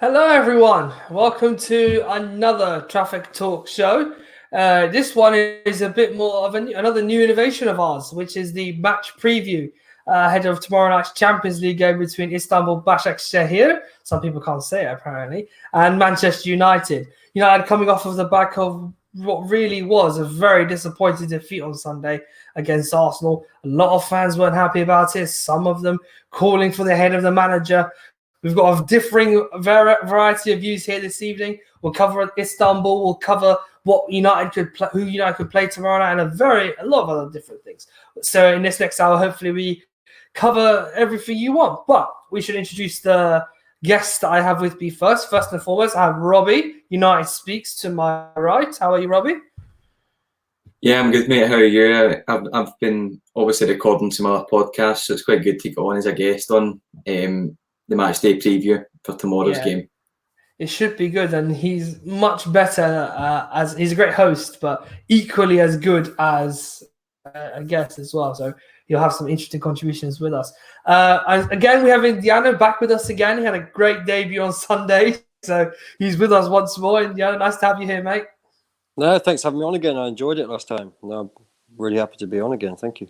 Hello, everyone. Welcome to another Traffic Talk show. This one is a bit more of another new innovation of ours, which is the match preview ahead of tomorrow night's Champions League game between Istanbul Basaksehir, some people can't say it apparently, and Manchester United. United coming off of the back of what really was a very disappointing defeat on Sunday against Arsenal. A lot of fans weren't happy about it, some of them calling for the head of the manager. We've got a differing variety of views here this evening. We'll cover Istanbul. We'll cover what United who United could play tomorrow night, and a lot of other different things. So in this next hour, hopefully we cover everything you want. But we should introduce the guest that I have with me first. First and foremost, I have Robbie. United Speaks to my right. How are you, Robbie? Yeah, I'm good, mate. How are you? I've been obviously recording some other podcasts, so it's quite good to go on as a guest on the match day preview for tomorrow's game. It should be good, and he's much better as he's a great host, but equally as good as a guest as well. So he'll have some interesting contributions with us. And again, we have Indiana back with us again. He had a great debut on Sunday, so he's with us once more. Indiana, nice to have you here, mate. No, thanks for having me on again. I enjoyed it last time. No, I'm really happy to be on again. Thank you.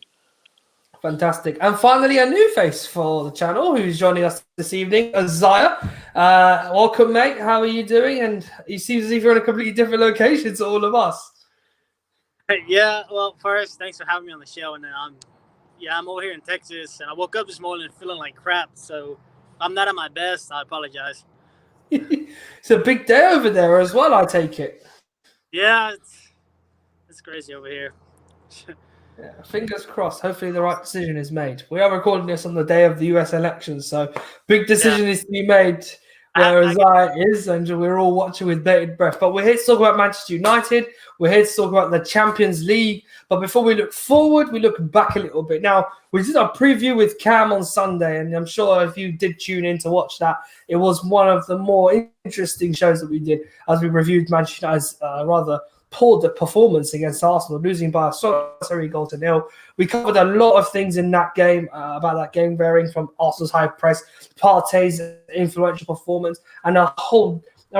Fantastic. And finally, a new face for the channel who's joining us this evening, Isaiah. Welcome, mate. How are you doing? And it seems as if you're in a completely different location to all of us. Yeah, well, first, thanks for having me on the show. And I'm over here in Texas, and I woke up this morning feeling like crap. So if I'm not at my best, I apologize. It's a big day over there as well, I take it. Yeah, it's crazy over here. Yeah, fingers crossed. Hopefully the right decision is made. We are recording this on the day of the US elections, so big decision is to be made where Isaiah is, and we're all watching with bated breath. But we're here to talk about Manchester United. We're here to talk about the Champions League. But before we look forward, we look back a little bit. Now, we did a preview with Cam on Sunday, and I'm sure if you did tune in to watch that, it was one of the more interesting shows that we did as we reviewed Manchester United's rather poor performance against Arsenal, losing by a solitary goal to nil. We covered a lot of things in that game about that game, varying from Arsenal's high press, Partey's influential performance, and a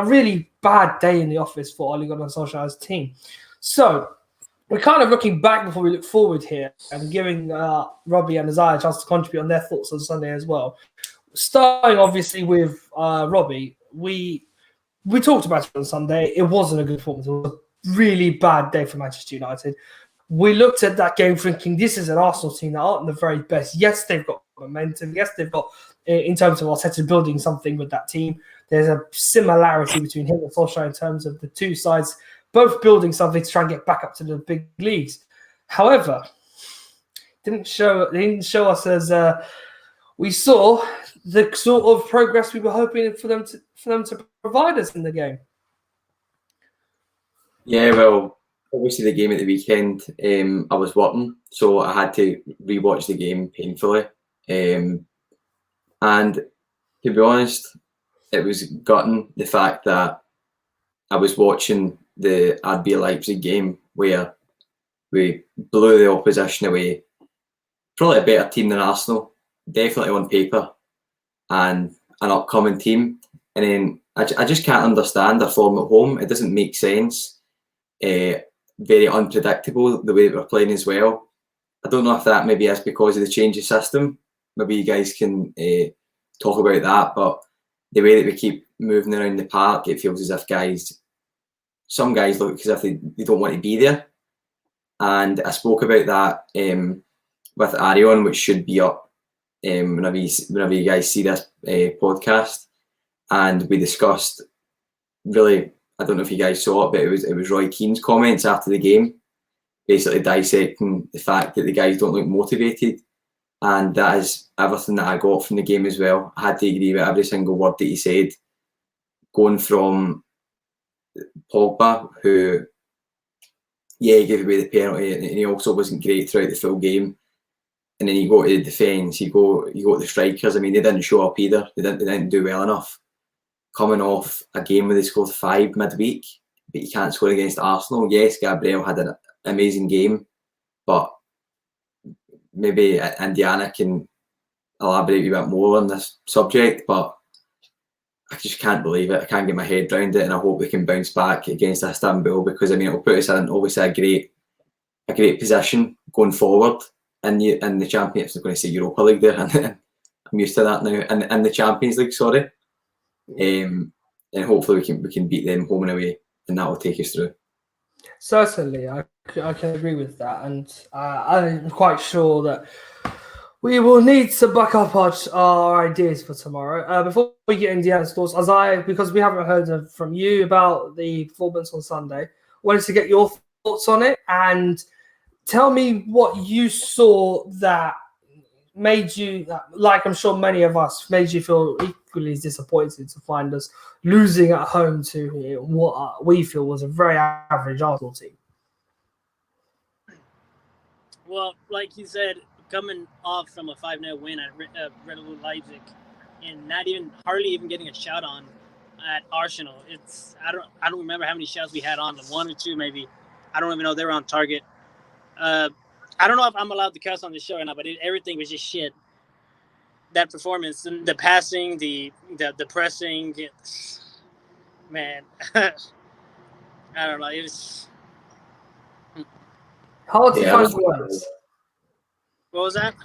really bad day in the office for Ole Gunnar Solskjaer's team. So we're kind of looking back before we look forward here and giving Robbie and Isaiah a chance to contribute on their thoughts on Sunday as well. Starting obviously with Robbie, we talked about it on Sunday. It wasn't a good performance. It was a really bad day for Manchester United. We looked at that game thinking this is an Arsenal team that aren't the very best. Yes, they've got momentum. Yes, they've got, in terms of Arteta building something with that team, there's a similarity between him and Solskjaer in terms of the two sides both building something to try and get back up to the big leagues. However, they didn't show us as we saw the sort of progress we were hoping for them to provide us in the game. Yeah, well, obviously the game at the weekend, I was working, so I had to rewatch the game painfully. And to be honest, it was gutting the fact that I was watching the RB Leipzig game where we blew the opposition away. Probably a better team than Arsenal, definitely on paper, and an upcoming team. And then I just can't understand their form at home. It doesn't make sense. Very unpredictable the way that we're playing as well. I don't know if that maybe is because of the change of system. Maybe you guys can talk about that, but the way that we keep moving around the park, it feels as if some guys look as if they don't want to be there. And I spoke about that with Arion, which should be up whenever you guys see this podcast. And we discussed, really, I don't know if you guys saw it, but it was Roy Keane's comments after the game, basically dissecting the fact that the guys don't look motivated. And that is everything that I got from the game as well. I had to agree with every single word that he said. Going from Pogba, who, he gave away the penalty, and he also wasn't great throughout the full game. And then you go to the defence, you go to the strikers. I mean, they didn't show up either. They didn't do well enough. Coming off a game where they scored 5 midweek, but you can't score against Arsenal. Yes, Gabriel had an amazing game, but maybe Indiana can elaborate a bit more on this subject. But I just can't believe it. I can't get my head around it, and I hope we can bounce back against Istanbul, because I mean it'll put us in obviously a great position going forward in the Champions. I'm going to say Europa League there, and I'm used to that now. And the Champions League, sorry. And hopefully we can beat them home and away, and that will take us through. Certainly, I can agree with that, and I'm quite sure that we will need to back up our ideas for tomorrow. Before we get into Indiana's thoughts, because we haven't heard from you about the performance on Sunday, wanted to get your thoughts on it and tell me what you saw that made you, like I'm sure many of us, made you feel equally as disappointed to find us losing at home to what we feel was a very average Arsenal team. Well, like you said, coming off from a 5-0 win at Red Bull Leipzig and hardly even getting a shot on at Arsenal. I don't remember how many shots we had on them, 1 or 2 maybe. I don't even know they were on target. I don't know if I'm allowed to cuss on the show or not, but everything was just shit. That performance, the passing, the pressing, man. I don't know. It was hard to find the words. What was that?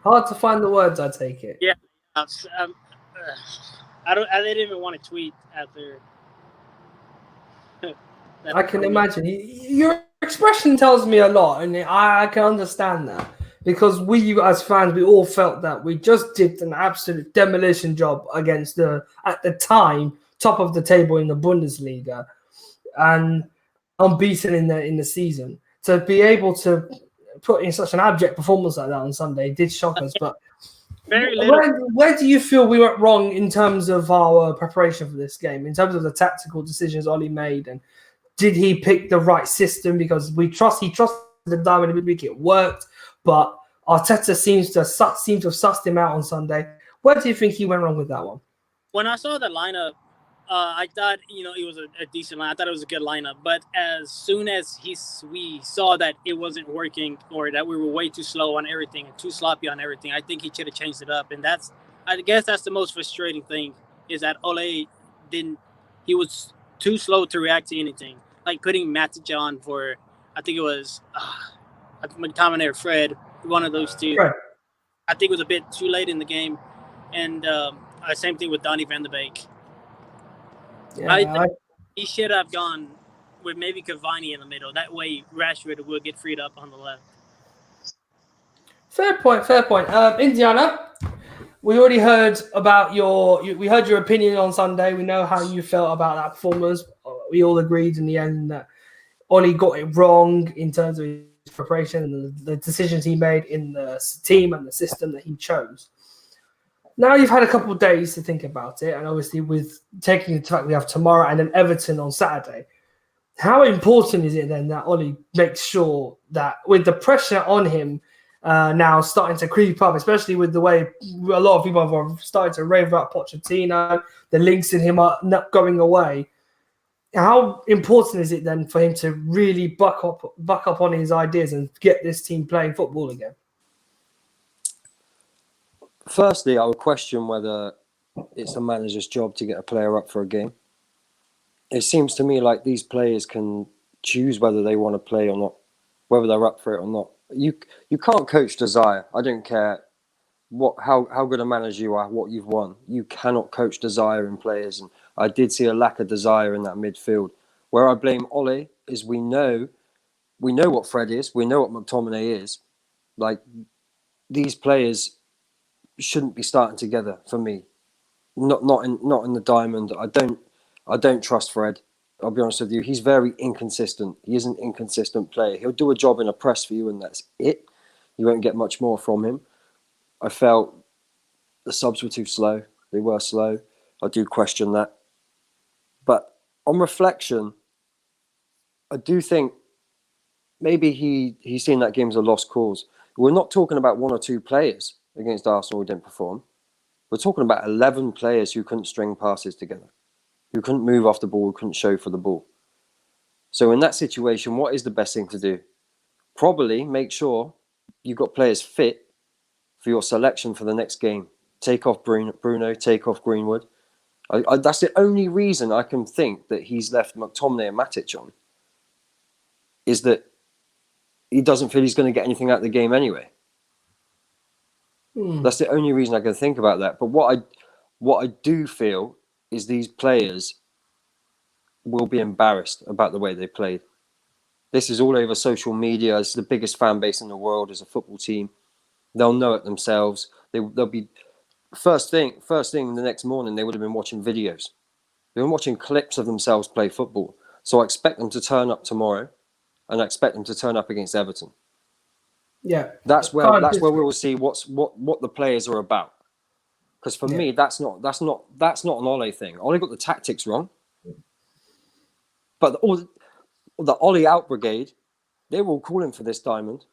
Hard to find the words, I take it. Yeah. I didn't even want to tweet after. I can imagine. Your expression tells me a lot, and I can understand that. Because we, as fans, we all felt that we just did an absolute demolition job against at the time, top of the table in the Bundesliga, and unbeaten in the season. To be able to put in such an abject performance like that on Sunday did shock us. But very little. Where do you feel we went wrong in terms of our preparation for this game, in terms of the tactical decisions Ollie made, and did he pick the right system? Because he trusted the diamond midweek, it worked, but Arteta seems to have sussed him out on Sunday. Where do you think he went wrong with that one? When I saw the lineup, I thought it was a decent line. I thought it was a good lineup. But as soon as we saw that it wasn't working, or that we were way too slow on everything and too sloppy on everything, I think he should have changed it up. And I guess that's the most frustrating thing, is that Ole he was too slow to react to anything. Like putting Matic on for, I think it was McTominay or Fred, one of those two. Right. I think it was a bit too late in the game. And same thing with Donny van de Beek. Yeah, I think he should have gone with maybe Cavani in the middle. That way Rashford will get freed up on the left. Fair point. Indiana, we already heard about we heard your opinion on Sunday. We know how you felt about that performance. We all agreed in the end that Ollie got it wrong in terms of his preparation and the decisions he made in the team and the system that he chose. Now you've had a couple of days to think about it, and obviously with taking the fact we have tomorrow and then Everton on Saturday, how important is it then that Ollie makes sure that with the pressure on him now starting to creep up, especially with the way a lot of people have started to rave about Pochettino, the links in him are not going away, how important is it then for him to really buck up on his ideas and get this team playing football again? Firstly, I would question whether it's the manager's job to get a player up for a game. It seems to me like these players can choose whether they want to play or not, whether they're up for it or not. You can't coach desire. I don't care how good a manager you are, what you've won. You cannot coach desire in players, and I did see a lack of desire in that midfield. Where I blame Ole is we know what Fred is, we know what McTominay is. Like, these players shouldn't be starting together for me. Not in the diamond. I don't trust Fred. I'll be honest with you. He's very inconsistent. He is an inconsistent player. He'll do a job in a press for you, and that's it. You won't get much more from him. I felt the subs were too slow. They were slow. I do question that. But on reflection, I do think maybe he's seen that game as a lost cause. We're not talking about 1 or 2 players against Arsenal who didn't perform. We're talking about 11 players who couldn't string passes together, who couldn't move off the ball, who couldn't show for the ball. So in that situation, what is the best thing to do? Probably make sure you've got players fit for your selection for the next game. Take off Bruno, take off Greenwood, That's the only reason I can think that he's left McTominay and Matic on, is that he doesn't feel he's going to get anything out of the game anyway. That's the only reason I can think about that. But what I do feel is these players will be embarrassed about the way they played. This is all over social media. It's the biggest fan base in the world as a football team. They'll know it themselves. They'll be first thing the next morning. They would have been watching videos. They've been watching clips of themselves play football. So I expect them to turn up tomorrow, and I expect them to turn up against Everton. Yeah, that's where we will see what the players are about. Because for me, that's not an Ole thing. Ole got the tactics wrong, but the Ole out brigade, they were all calling for this diamond.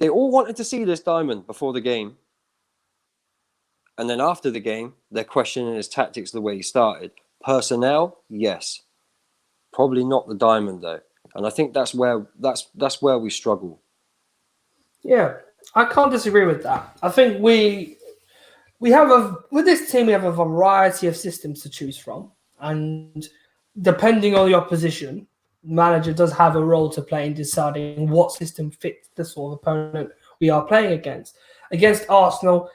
They all wanted to see this diamond before the game, and then after the game, they're questioning his tactics the way he started. Personnel, yes, probably not the diamond though, and I think that's where we struggle. Yeah, I can't disagree with that. I think with this team we have a variety of systems to choose from, and depending on the opposition, the manager does have a role to play in deciding what system fits the sort of opponent we are playing against. Against Arsenal,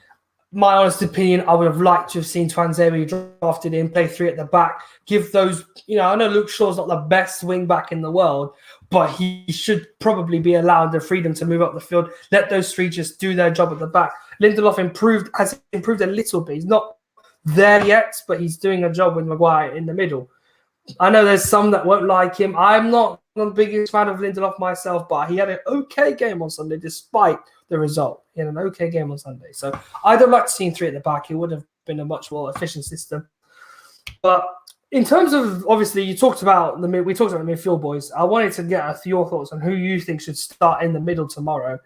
my honest opinion, I would have liked to have seen Tuanzebe drafted in, play three at the back, give those, I know Luke Shaw's not the best wing back in the world, but he should probably be allowed the freedom to move up the field, let those three just do their job at the back. Lindelof has improved a little bit. He's not there yet, but he's doing a job with Maguire in the middle. I know there's some that won't like him. I'm not the biggest fan of Lindelof myself, but he had an okay game on Sunday despite the result. He had an okay game on Sunday. So I'd have liked to see three at the back. It would have been a much more efficient system. But in terms of, obviously, we talked about the midfield, boys. I wanted to get your thoughts on who you think should start in the middle tomorrow.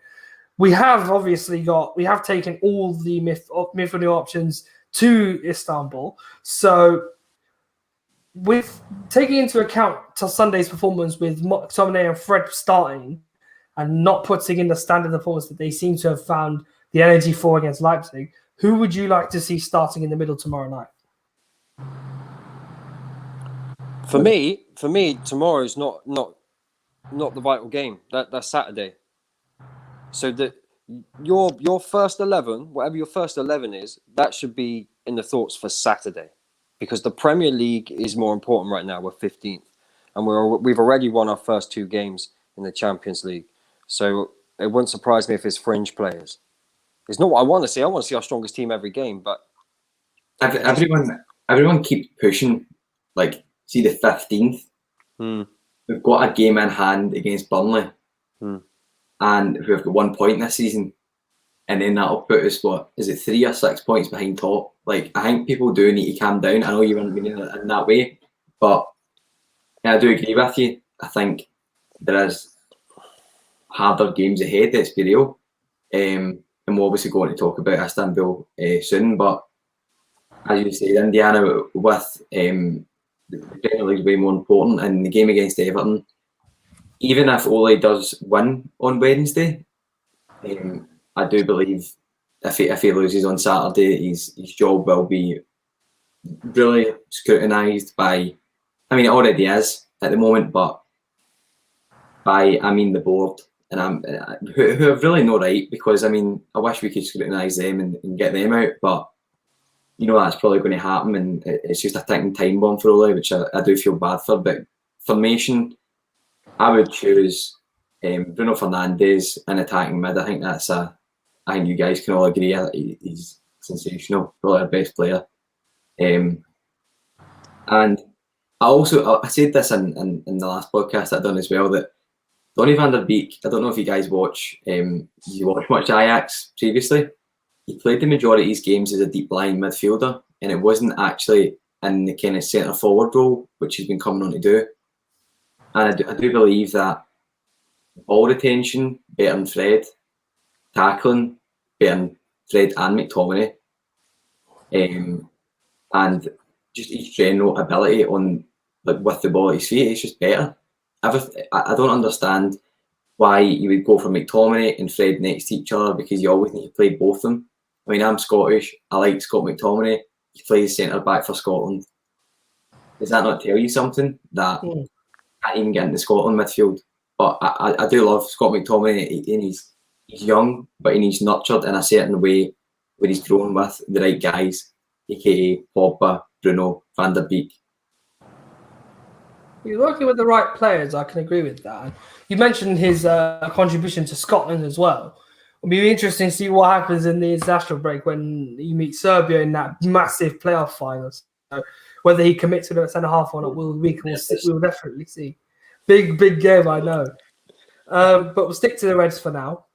We have taken all the midfield options to Istanbul. So with taking into account Sunday's performance with McTominay and Fred starting and not putting in the standard performance that they seem to have found the energy for against Leipzig, who would you like to see starting in the middle tomorrow night? For me, tomorrow's not the vital game. That's Saturday. So that your first 11, whatever your first 11 is, that should be in the thoughts for Saturday, because the Premier League is more important right now. We're 15th, and we've already won our first two games in the Champions League. So it wouldn't surprise me if it's fringe players. It's not what I want to see. I want to see our strongest team every game, but everyone keeps pushing. Like, see the 15th. We've got a game in hand against Burnley, and we've got 1 point this season, and then that'll put us 3 or 6 points behind top. Like, I think people do need to calm down. I know you weren't meaning it in that way, but I do agree with you. I think there is harder games ahead, let's be real. And we're obviously going to talk about Istanbul soon, but as you said, Indiana with the Premier League is way more important, and the game against Everton, even if Ole does win on Wednesday, I do believe if he loses on Saturday, his job will be really scrutinised by, it already is at the moment, but by, the board, and who have really no right, because, I wish we could scrutinise them and get them out, but that's probably going to happen, and it's just a ticking time bomb for Ole, which I do feel bad for. But formation, I would choose Bruno Fernandes in attacking mid. I think you guys can all agree he's sensational, probably our best player. And I said this in the last podcast I've done as well, that Donny van der Beek, I don't know if you guys watch Ajax previously. He played the majority of his games as a deep lying midfielder, and it wasn't actually in the kind of centre forward role, which he's been coming on to do. And I do believe that ball retention better than Fred, tackling better than Fred and McTominay, and just his general ability on with the ball at his feet, it's just better. I don't understand why you would go for McTominay and Fred next to each other, because you always need to play both of them. I'm Scottish. I like Scott McTominay. he plays centre back for Scotland. Does that not tell you something that can't even get into Scotland midfield? But I do love Scott McTominay, and he's young, but he's nurtured in a certain way where he's grown with the right guys, aka Pogba, Bruno, Van der Beek. He's working with the right players. I can agree with that. You mentioned his contribution to Scotland as well. It'll be interesting to see what happens in the international break when you meet Serbia in that massive playoff final. So whether he commits to the centre half or not, we'll definitely see. Big game, I know. But we'll stick to the Reds for now.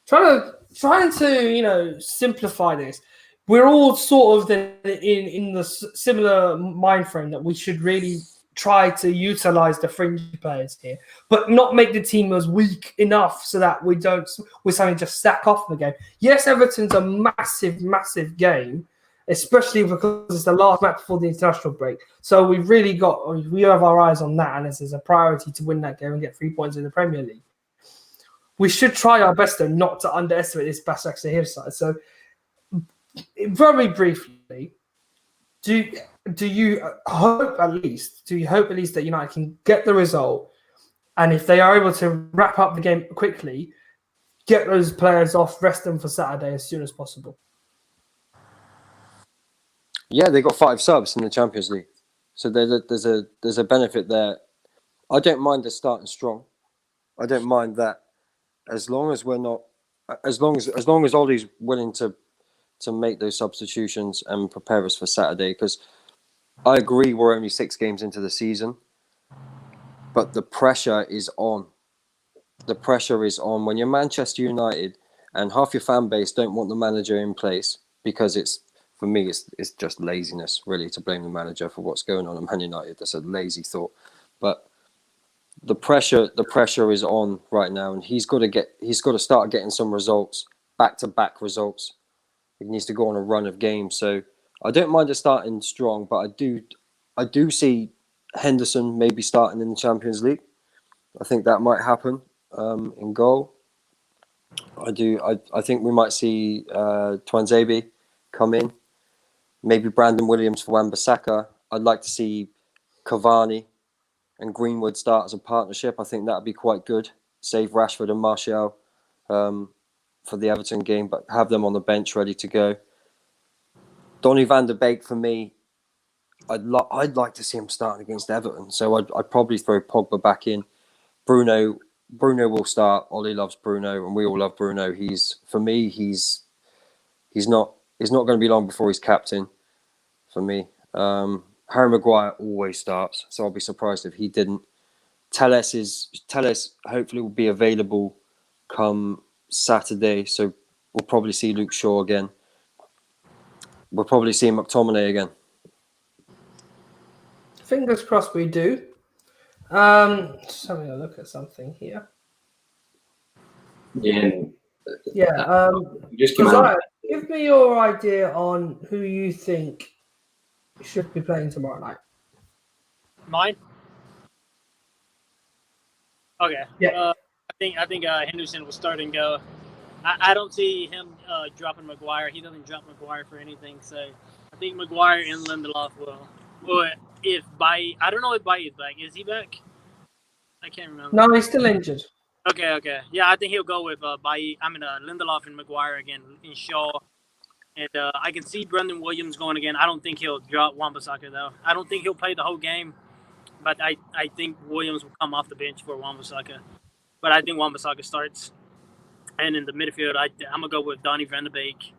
Trying to simplify this. We're all sort of in the similar mind frame that we should really try to utilize the fringe players here, but not make the team as weak enough so that we're suddenly just stack off the game. Yes, Everton's a massive game, especially because it's the last match before the international break. So we have our eyes on that, and this is a priority to win that game and get 3 points in the Premier League. We should try our best though not to underestimate this Basaksehir side. So very briefly, do you hope at least that United can get the result, and if they are able to wrap up the game quickly, get those players off, rest them for Saturday as soon as possible? Yeah, they got 5 subs in the Champions League, so there's a benefit there. I don't mind us starting strong. I don't mind that, as long as Ollie's willing to make those substitutions and prepare us for Saturday. Because I agree, we're only 6 games into the season, but the pressure is on. The pressure is on when you're Manchester United and half your fan base don't want the manager in place because it's just laziness, really, to blame the manager for what's going on at Man United. That's a lazy thought. But the pressure is on right now, and he's got to start getting some results, back-to-back results. He needs to go on a run of games. So I don't mind us starting strong, but I do see Henderson maybe starting in the Champions League. I think that might happen in goal. I do. I think we might see Twanzebe come in. Maybe Brandon Williams for Wan-Bissaka. I'd like to see Cavani and Greenwood start as a partnership. I think that would be quite good. Save Rashford and Martial for the Everton game, but have them on the bench ready to go. Donny van der Beek, for me, I'd like to see him starting against Everton. So I'd probably throw Pogba back in. Bruno will start. Ollie loves Bruno, and we all love Bruno. He's not going to be long before he's captain for me. Harry Maguire always starts, so I'll be surprised if he didn't. Telles hopefully will be available come Saturday, so we'll probably see Luke Shaw again. We'll probably see McTominay again. Fingers crossed we do. Just having a look at something here. Yeah. Just Isaiah, give me your idea on who you think should be playing tomorrow night. Mine? Okay. Yeah. I think Henderson will start and go. I don't see him dropping Maguire. He doesn't drop Maguire for anything. So I think Maguire and Lindelof will. Or if Bailly, I don't know if Bailly is back. Is he back? I can't remember. No, he's still injured. Okay. Yeah, I think he'll go with Lindelof and Maguire again in Shaw. And I can see Brendan Williams going again. I don't think he'll drop Wan-Bissaka, though. I don't think he'll play the whole game. But I think Williams will come off the bench for Wan-Bissaka. But I think Wan-Bissaka starts. And in the midfield, I'm going to go with Donny van der Beek.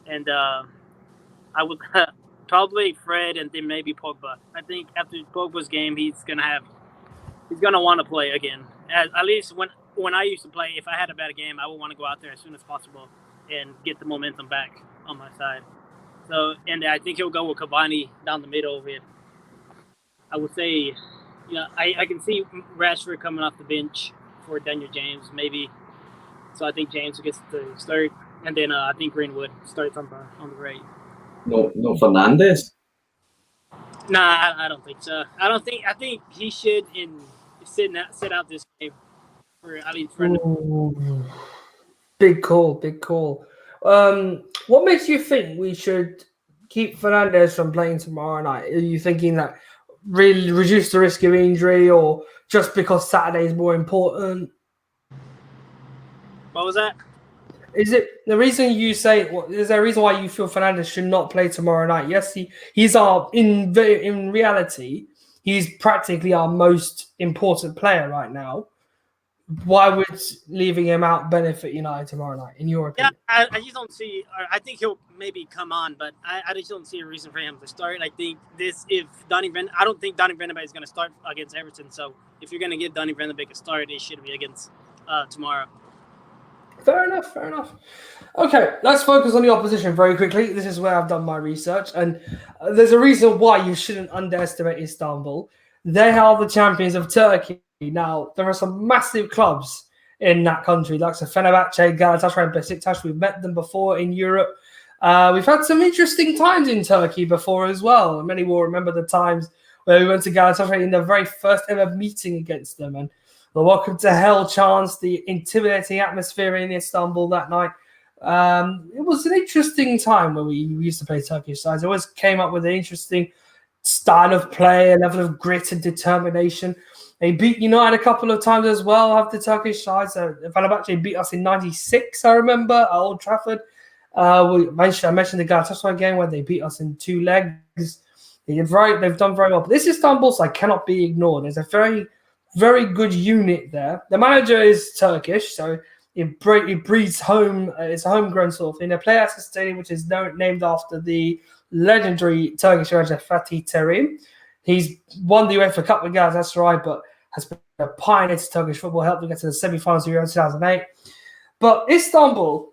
And I would probably Fred and then maybe Pogba. I think after Pogba's game, he's going to want to play again. At least when I used to play, if I had a bad game, I would want to go out there as soon as possible and get the momentum back on my side. So, and I think he'll go with Cavani down the middle with, I would say, I can see Rashford coming off the bench for Daniel James, maybe. So I think James gets to start, and then I think Greenwood starts on the right. No Fernandes? Nah, I don't think so. I think he should sit out this game for at least. Big call. What makes you think we should keep Fernandez from playing tomorrow night? Are you thinking that really reduce the risk of injury, or just because Saturday is more important? What was that? Is it the reason you say? Is there a reason why you feel Fernandez should not play tomorrow night? Yes, he's our in reality, he's practically our most important player right now. Why would leaving him out benefit United tomorrow night, in your Yeah, opinion? I just don't see. I think he'll maybe come on, but I just don't see a reason for him to start. I think I don't think Donny Van de Beek is going to start against Everton. So if you're going to give Donny Van de Beek a start, it should be against tomorrow. Fair enough. Okay, let's focus on the opposition very quickly. This is where I've done my research, and there's a reason why you shouldn't underestimate Istanbul. They are the champions of Turkey. Now, there are some massive clubs in that country, like Fenerbahce, Galatasaray, and Besiktas. We've met them before in Europe. We've had some interesting times in Turkey before as well. Many will remember the times where we went to Galatasaray in the very first ever meeting against them, and the welcome to hell chants, the intimidating atmosphere in Istanbul that night. It was an interesting time when we used to play Turkish sides. It always came up with an interesting style of play, a level of grit and determination. They beat United a couple of times as well, have the Turkish sides. Fenerbahce beat us in '96, I remember, at Old Trafford. I mentioned the Galatasaray game where they beat us in 2 legs. They've done very well. But this Istanbul side cannot be ignored. There's a very good unit there. The manager is Turkish, so it breeds home. It's a homegrown sort of thing. They play at a stadium which is named after the legendary Turkish manager Fatih Terim. He's won the UEFA Cup with Galatasaray, but has been a pioneer to Turkish football, helped them get to the semi-finals of Euro 2008. But Istanbul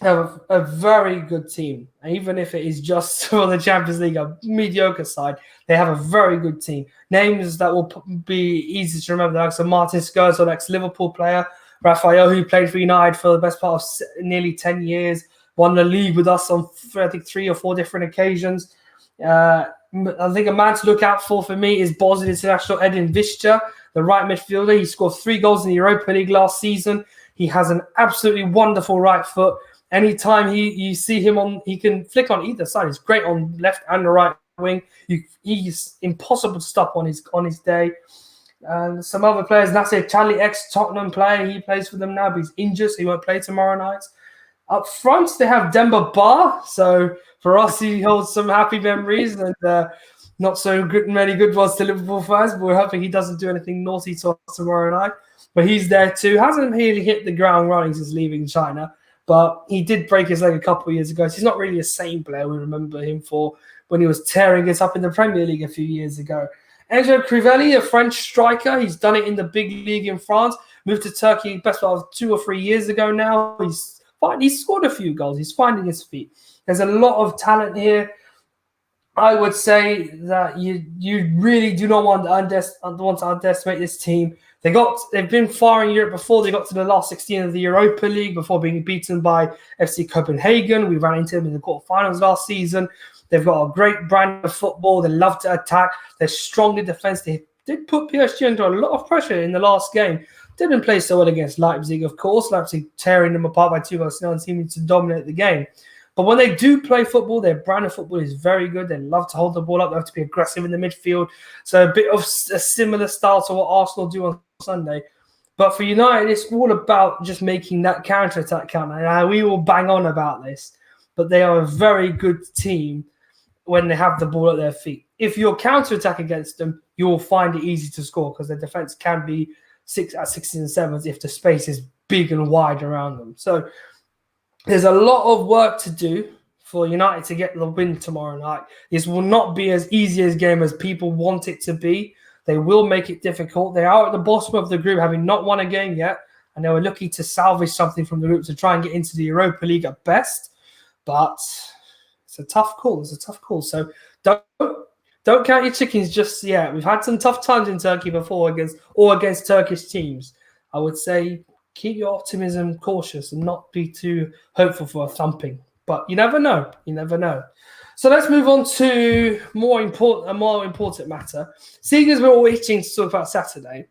have a very good team. And even if it is just for the Champions League, a mediocre side, they have a very good team. Names that will be easy to remember, like Martin Skrtel, ex-Liverpool player, Rafael, who played for United for the best part of nearly 10 years, won the league with us on, I think, 3 or 4 different occasions. I think a man to look out for me is Bosnian international Edin Visca, the right midfielder. He scored 3 goals in the Europa League last season. He has an absolutely wonderful right foot. Anytime you see him on, he can flick on either side. He's great on left and the right wing. He's impossible to stop on his day. And some other players, Nasser Chadli, ex-Tottenham player, he plays for them now, but he's injured, so he won't play tomorrow night. Up front, they have Demba Ba. So for us, he holds some happy memories and not so many good ones to Liverpool fans. But we're hoping he doesn't do anything naughty to us tomorrow night. But he's there too. Hasn't really hit the ground running since leaving China. But he did break his leg a couple of years ago. So he's not really the same player we remember him for when he was tearing us up in the Premier League a few years ago. Angelo Crivelli, a French striker. He's done it in the big league in France. Moved to Turkey best part of 2 or 3 years ago now. He's scored a few goals. He's finding his feet. There's a lot of talent here. I would say that you really do not want to underestimate this team. They've been far in Europe before. They got to the last 16 of the Europa League before being beaten by FC Copenhagen. We ran into them in the quarterfinals last season. They've got a great brand of football. They love to attack. They're strong in defense. They did put PSG under a lot of pressure in the last game. Didn't play so well against Leipzig, of course. Leipzig tearing them apart by 2-0 and seeming to dominate the game. But when they do play football, their brand of football is very good. They love to hold the ball up. They have to be aggressive in the midfield. So a bit of a similar style to what Arsenal do on Sunday. But for United, it's all about just making that counter-attack count. And we will bang on about this. But they are a very good team when they have the ball at their feet. If you're counter-attack against them, you will find it easy to score because their defense can be 6s and 7s if the space is big and wide around them. So there's a lot of work to do for United to get the win tomorrow night. This will not be as easy a game as people want it to be. They will make it difficult. They are at the bottom of the group, having not won a game yet, and they were looking to salvage something from the group to try and get into the Europa League at best. But it's a tough call. So don't count your chickens just yet. We've had some tough times in Turkey before against Turkish teams. I would say keep your optimism cautious and not be too hopeful for a thumping. But you never know. So let's move on to a more important matter. Seeing as we're all itching to talk about Saturday,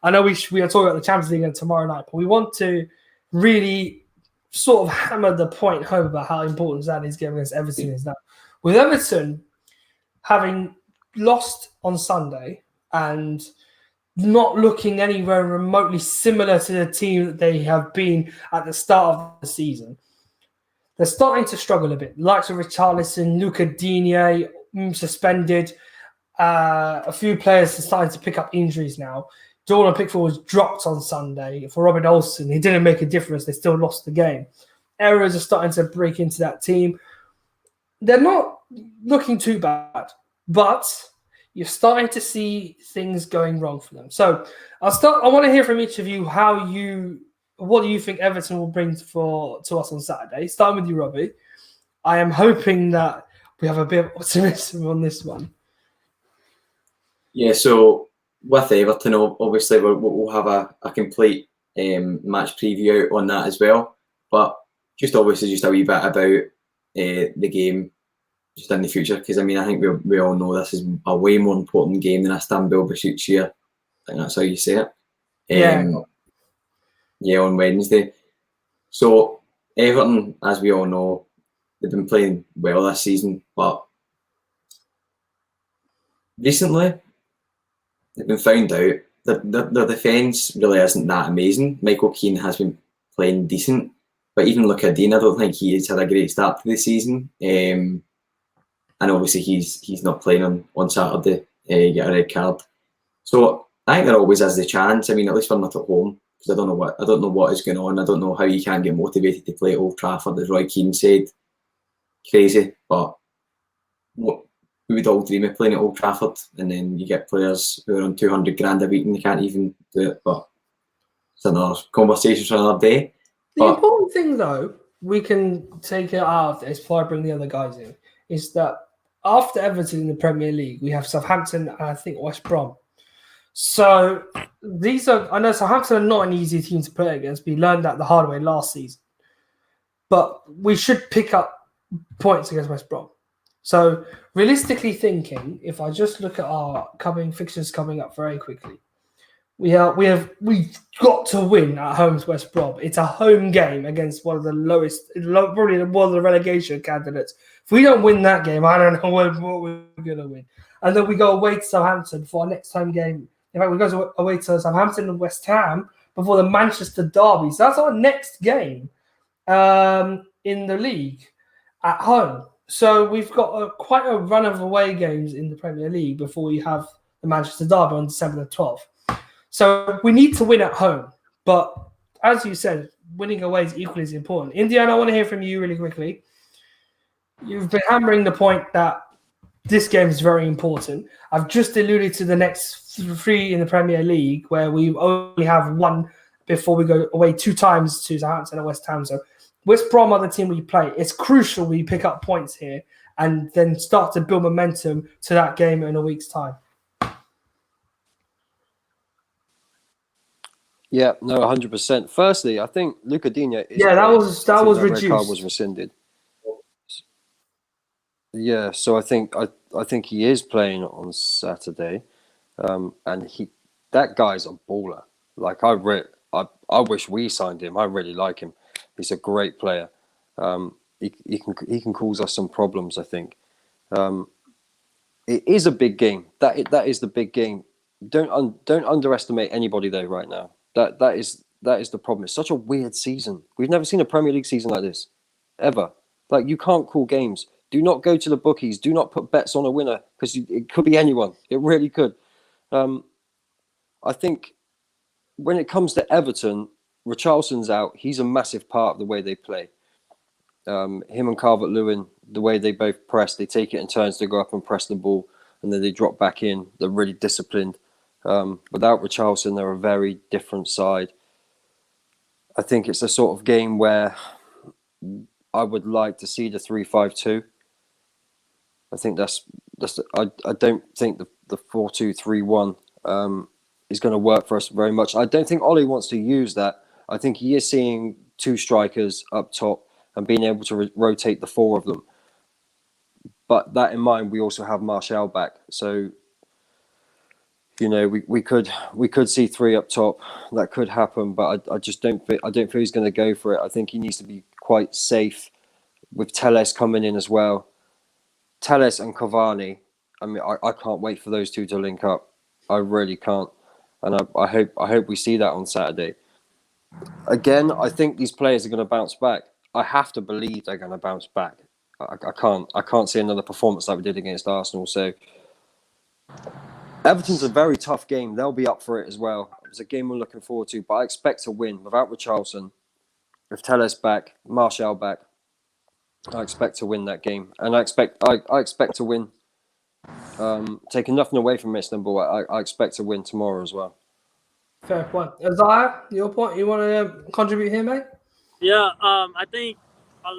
I know we are talking about the Champions League tomorrow night, but we want to really sort of hammer the point home about how important Saturday's game against Everton is now. With Everton having lost on Sunday and not looking anywhere remotely similar to the team that they have been at the start of the season, they're starting to struggle a bit. The likes of Richarlison, Luca Digne suspended. A few players are starting to pick up injuries now. Jordan Pickford was dropped on Sunday for Robin Olsen. He didn't make a difference. They still lost the game. Errors are starting to break into that team. They're not looking too bad, but you're starting to see things going wrong for them. So I want to hear from each of you what do you think Everton will bring to us on Saturday? Starting with you, Robbie. I am hoping that we have a bit of optimism on this one. Yeah, so with Everton, obviously we'll have a complete match preview out on that as well. But just obviously just a wee bit about the game just in the future, because I mean I think we all know this is a way more important game than Istanbul Basaksehir. I think that's how you say it. Yeah, on Wednesday. So Everton, as we all know, they've been playing well this season, but recently they've been found out that their defence really isn't that amazing. Michael Keane has been playing decent, but even Luca Digne, I don't think he's had a great start to the season. And obviously he's not playing on Saturday. He got a red card. So I think there always is the chance. I mean, at least we're not at home, because I don't know what is going on. I don't know how you can get motivated to play at Old Trafford, as Roy Keane said. Crazy, but we would all dream of playing at Old Trafford, and then you get players who are on 200 grand a week and they can't even do it. But it's another conversation for another day. The important thing, though, we can take it out of this before I bring the other guys in, is that after Everton in the Premier League, we have Southampton and I think West Brom. So I know Southampton are not an easy team to play against. We learned that the hard way last season. But we should pick up points against West Brom. So realistically thinking, if I just look at our fixtures coming up very quickly, we've got to win at home to West Brom. It's a home game against one of the lowest, probably one of the relegation candidates. If we don't win that game, I don't know what we're going to win. And then we go away to Southampton for our next home game. In fact, we go away to Southampton and West Ham before the Manchester derby. So that's our next game in the league at home. So we've got quite a run of away games in the Premier League before we have the Manchester derby on December the 12th. So we need to win at home. But as you said, winning away is equally as important. Indiana, I want to hear from you really quickly. You've been hammering the point that this game is very important. I've just alluded to the next three in the Premier League, where we only have one before we go away 2 times to Southampton and West Ham. So West Brom are the team we play. It's crucial we pick up points here and then start to build momentum to that game in a week's time. Yeah, no, 100%. Firstly, I think Luca Digne that was reduced. Red card was rescinded. Yeah, so I think he is playing on Saturday, and that guy's a baller. Like I wish we signed him. I really like him. He's a great player. He can cause us some problems, I think. It is a big game. That is the big game. Don't underestimate anybody though right now. That is the problem. It's such a weird season. We've never seen a Premier League season like this, ever. Like you can't call games. Do not go to the bookies. Do not put bets on a winner, because it could be anyone. It really could. I think when it comes to Everton, Richarlison's out. He's a massive part of the way they play. Him and Calvert-Lewin, the way they both press, they take it in turns to go up and press the ball, and then they drop back in. They're really disciplined. Without Richarlison, they're a very different side. I think it's a sort of game where I would like to see the 3-5-2. I think I don't think the 4-2-3-1 is going to work for us very much. I don't think Ollie wants to use that. I think he is seeing 2 strikers up top and being able to rotate the 4 of them. But that in mind, we also have Martial back. So, you know, we could see 3 up top. That could happen, but I just don't feel he's going to go for it. I think he needs to be quite safe with Telles coming in as well. Telles and Cavani. I mean, I can't wait for those two to link up. I really can't, and I hope we see that on Saturday. Again, I think these players are going to bounce back. I have to believe they're going to bounce back. I can't see another performance like we did against Arsenal. So Everton's a very tough game. They'll be up for it as well. It's a game we're looking forward to, but I expect to win without Richarlison, with Telles back, Martial back. I expect to win that game, and I expect to win. Taking nothing away from Istanbul, I expect to win tomorrow as well. Fair point. Isaiah, your point. You want to contribute here, mate? Yeah, I think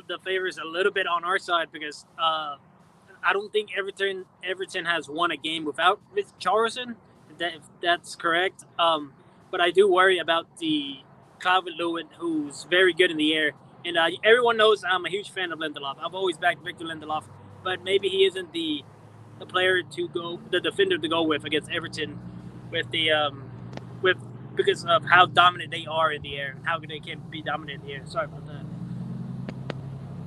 the favor is a little bit on our side because I don't think Everton has won a game without Richarlison. If that's correct. But I do worry about the Calvert-Lewin, who's very good in the air. And everyone knows I'm a huge fan of Lindelof. I've always backed Victor Lindelof, but maybe he isn't the player to go, the defender to go with against Everton, because of how dominant they are in the air and how they can be dominant in the air. Sorry about that.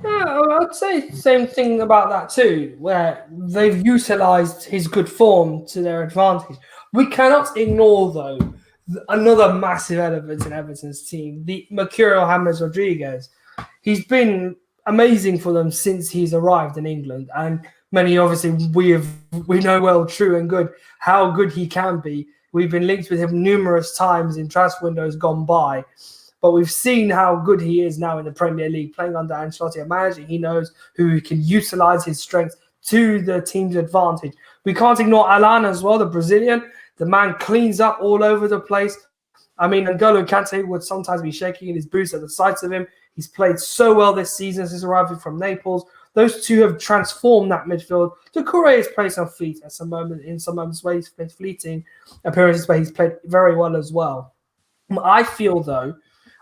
Yeah, I'd say the same thing about that too, where they've utilised his good form to their advantage. We cannot ignore, though, another massive element in Everton's team, the Mercurial James Rodriguez. He's been amazing for them since he's arrived in England, and many obviously we know well, true and good, how good he can be. We've been linked with him numerous times in transfer windows gone by. But we've seen how good he is now in the Premier League, playing under Ancelotti, a manager he knows who can utilise his strengths to the team's advantage. We can't ignore Alan as well, the Brazilian. The man cleans up all over the place. I mean, N'Golo Kante would sometimes be shaking in his boots at the sight of him. He's played so well this season since arriving from Naples. Those two have transformed that midfield. Doucouré has played some feet at some moments where he's played fleeting appearances where he's played very well as well. I feel, though,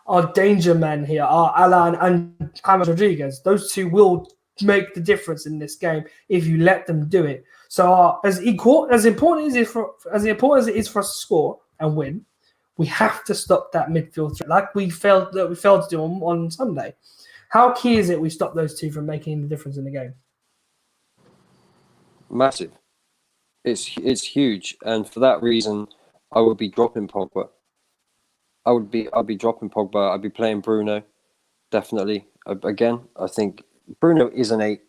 our danger men here are Alan and James Rodriguez. Those two will make the difference in this game if you let them do it. So as important as it is for us to score and win, we have to stop that midfield threat, like we failed to do on Sunday. How key is it we stop those two from making the difference in the game? Massive. It's huge, and for that reason, I would be dropping Pogba. I'd be dropping Pogba. I'd be playing Bruno, definitely. Again, I think Bruno is an 8.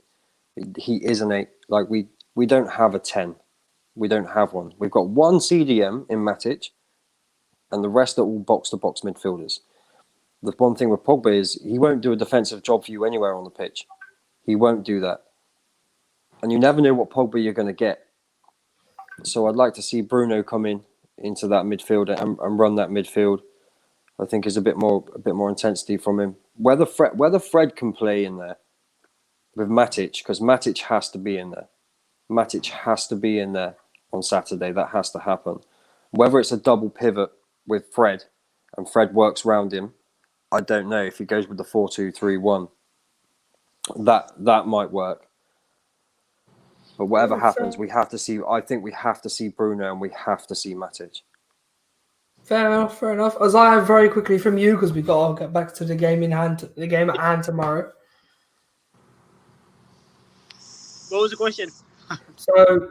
He is an 8. Like we don't have a 10. We don't have one. We've got one CDM in Matic, and the rest are all box-to-box midfielders. The one thing with Pogba is he won't do a defensive job for you anywhere on the pitch. He won't do that. And you never know what Pogba you're going to get. So I'd like to see Bruno come into that midfield and run that midfield. I think is a bit more intensity from him. Whether Fred can play in there with Matic, because Matic has to be in there. Matic has to be in there on Saturday. That has to happen. Whether it's a double pivot with Fred and Fred works round him, I don't know. If he goes with the 4-2-3-1, that might work. But whatever happens, we have to see. I think we have to see Bruno and we have to see Matic. Fair enough. Isaiah, very quickly from you, because we've got to get back to the game at hand tomorrow. What was the question? So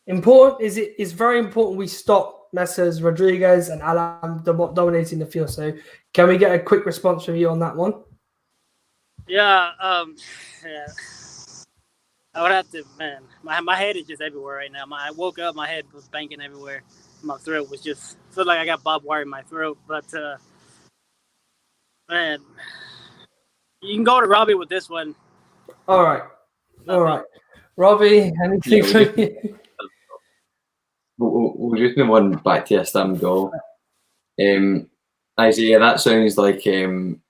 important it's very important we stop Messrs Rodriguez and Alan dominating the field. So can we get a quick response from you on that one? Yeah, yeah. I would have to, man. My head is just everywhere right now. I woke up, my head was banging everywhere. My throat was just felt like I got barbed wire in my throat. But man, you can go to Robbie with this one. All right. Robbie, anything from you? We'll just move on back to Istanbul. Isaiah, that sounds like an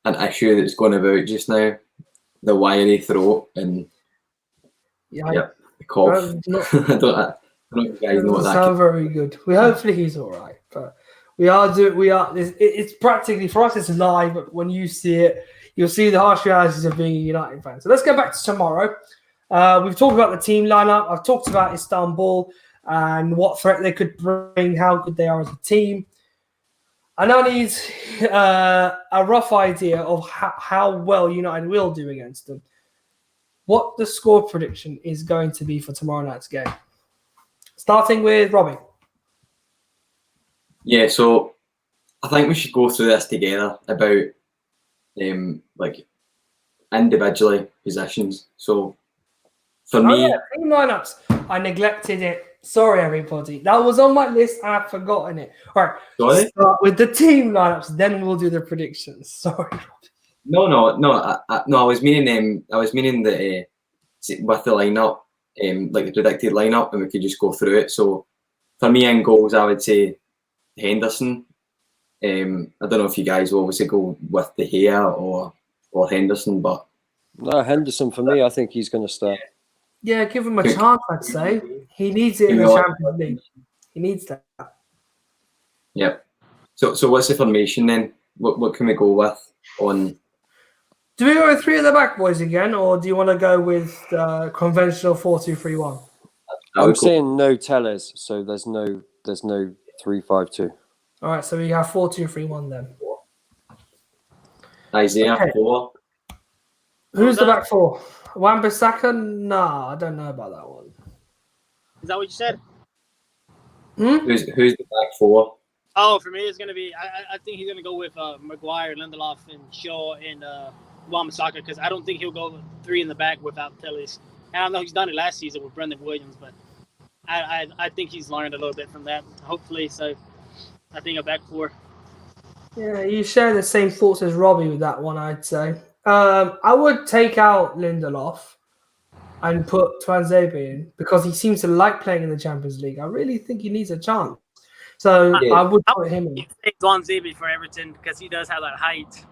issue that's going about just now. The wiry throat and the cough. I don't know if you guys know what that sound very good. Hopefully he's all right, but it's practically for us it's live, but when you see it, you'll see the harsh realities of being a United fan. So let's go back to tomorrow. We've talked about the team lineup. I've talked about Istanbul and what threat they could bring, how good they are as a team. I now need a rough idea of how well United will do against them. what the score prediction is going to be for tomorrow night's game. Starting with Robbie. Yeah, so I think we should go through this together about like individually positions. So for me, team lineups. I neglected it. Sorry, everybody. That was on my list. I've forgotten it. All right. Sorry? Start with the team lineups, then we'll do the predictions. Sorry. no, I was meaning that with the lineup, like the predicted lineup, and we could just go through it. So for me in goals, I would say Henderson. I don't know if you guys will obviously go with De Gea or Henderson, but No, Henderson for me. I think he's going to start. Yeah, give him a chance, I'd say. He needs it in the Champions League. He needs that. Yep. So what's the formation then? What can we go with on? Do we go with 3 at the back, boys, again, or do you want to go with conventional 4-2-3-1? I'm saying no Tellers, so there's no 3-5-2. All right, so we have 4-2-3-1 then. Isaiah 4. Who's the back 4? Wan-Bissaka? Nah, I don't know about that one. Is that what you said? Who's the back 4? Oh, for me, it's gonna be. I think he's gonna go with Maguire, Lindelof, and Shaw and Wan-Bissaka, because I don't think he'll go 3 in the back without Telles. And I know he's done it last season with Brendan Williams, but I think he's learned a little bit from that. Hopefully, so I think a back 4. Yeah, you share the same thoughts as Robbie with that one, I'd say. I would take out Lindelof and put Tuanzebe in because he seems to like playing in the Champions League. I really think he needs a chance. So I would put him in. Tuanzebe for Everton because he does have that height.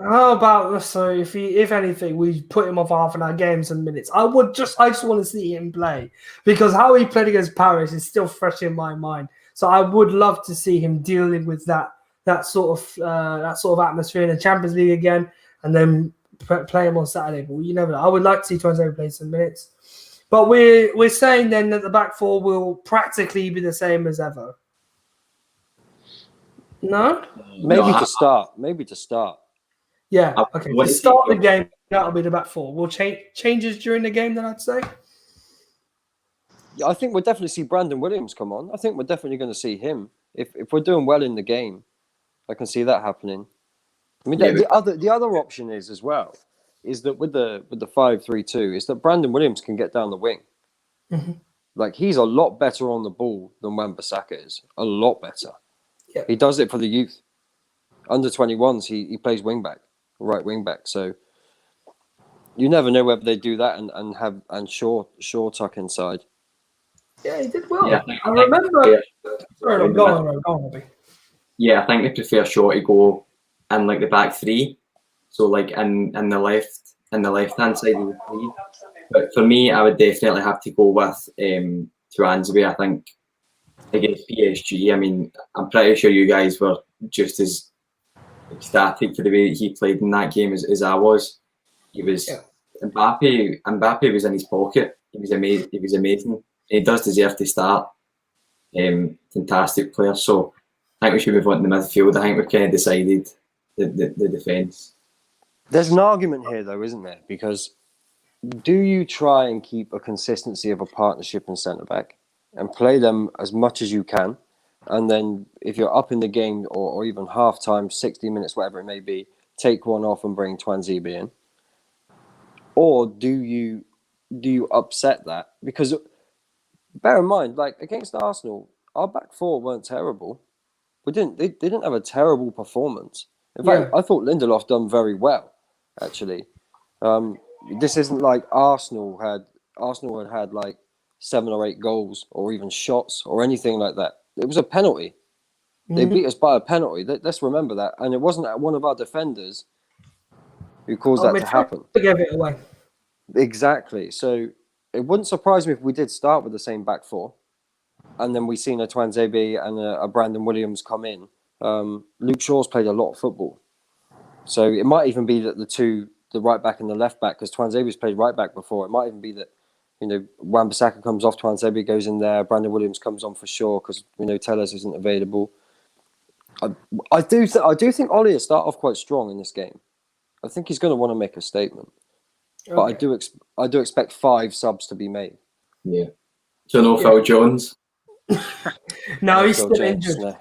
How about so if anything we put him off half an hour games and minutes? I just want to see him play because how he played against Paris is still fresh in my mind. So I would love to see him dealing with that sort of atmosphere in the Champions League again, and then play him on Saturday. But you never know. I would like to see Tuanzebe play some minutes. But we're saying then that the back 4 will practically be the same as ever. No? Maybe to start. Yeah. Okay. To start the game, that'll be the back 4. Will changes during the game, then I'd say. Yeah, I think we'll definitely see Brandon Williams come on. I think we're definitely going to see him if we're doing well in the game. I can see that happening. I mean, the other option is as well is that with the 5-3-2 is that Brandon Williams can get down the wing. Mm-hmm. Like he's a lot better on the ball than Wan-Bissaka is. A lot better. Yeah. He does it for the youth. Under 21s, he plays wing back, right wing back. So you never know whether they do that and Shaw tuck inside. Yeah, he did well. Yeah, I remember. Sorry, go on, Robbie. Yeah, I think they prefer Shaw to go in like the back 3, so like in the left hand side of the 3. But for me, I would definitely have to go with Tuanzebe. I think against PSG. I mean, I'm pretty sure you guys were just as ecstatic for the way that he played in that game as I was. He was Mbappe was in his pocket. He was amazing. He does deserve to start. Fantastic player. So I think we should move on to the midfield. I think we've kind of decided the defence. There's an argument here, though, isn't there? Because do you try and keep a consistency of a partnership in centre back and play them as much as you can, and then if you're up in the game or even half time, 60 minutes, whatever it may be, take one off and bring Tuanzebe in, or do you upset that? Because bear in mind, like against Arsenal, our back 4 weren't terrible. They didn't have a terrible performance. In fact, I thought Lindelof done very well, actually. This isn't like Arsenal had like 7 or 8 goals or even shots or anything like that. It was a penalty. Mm-hmm. They beat us by a penalty. Let's remember that. And it wasn't one of our defenders who caused that to happen. Gave it away. Exactly. So it wouldn't surprise me if we did start with the same back 4. And then we seen a Tuanzebe and a Brandon Williams come in. Luke Shaw's played a lot of football. So it might even be that the right back and the left back, because Tuanzebe's played right back before, it might even be that, Wan-Bissaka comes off, Tuanzebe goes in there, Brandon Williams comes on for sure, because Tellers isn't available. I do think Ollie will start off quite strong in this game. I think he's going to want to make a statement. But I do expect 5 subs to be made. Yeah. So no Phil Jones. No, he's Phil still Jones, injured. no.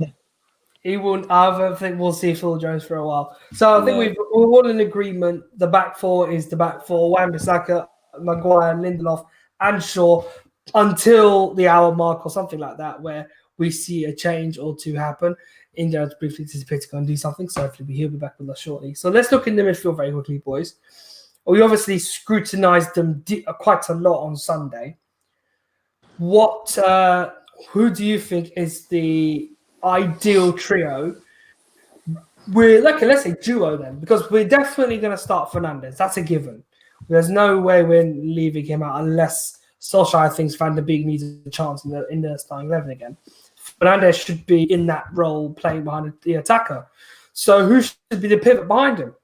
He won't. I don't think we'll see Phil Jones for a while. So I think No. we're all in agreement. The back four is the back four: Wan-Bissaka, Maguire, Lindelof, and Shaw until the hour mark or something like that, where we see a change or two happen. Indiana's briefly disappeared to go and do something, so hopefully he'll be back with us shortly. So let's look in the midfield very quickly, boys. We obviously scrutinised them quite a lot on Sunday. Who do you think is the ideal trio? Let's say duo then, because we're definitely going to start Fernandes. That's a given. There's no way we're leaving him out unless Solskjaer thinks Van der Beek needs a chance in the starting 11 again. Fernandes should be in that role playing behind the attacker. So who should be the pivot behind him?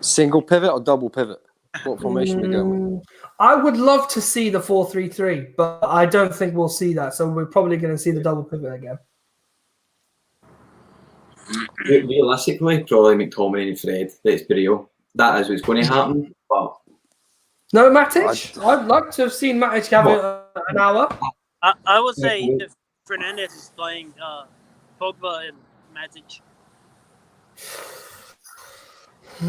Single pivot or double pivot? What formation we going with? I would love to see the 4-3-3, but I don't think we'll see that. So we're probably going to see the double pivot again. Realistically, probably McTominay and Fred. Let's be real. That is what's going to happen. But no, Matic. I'd like to have seen Matic have an hour. I would say if Fernandes is playing Pogba and Matic. I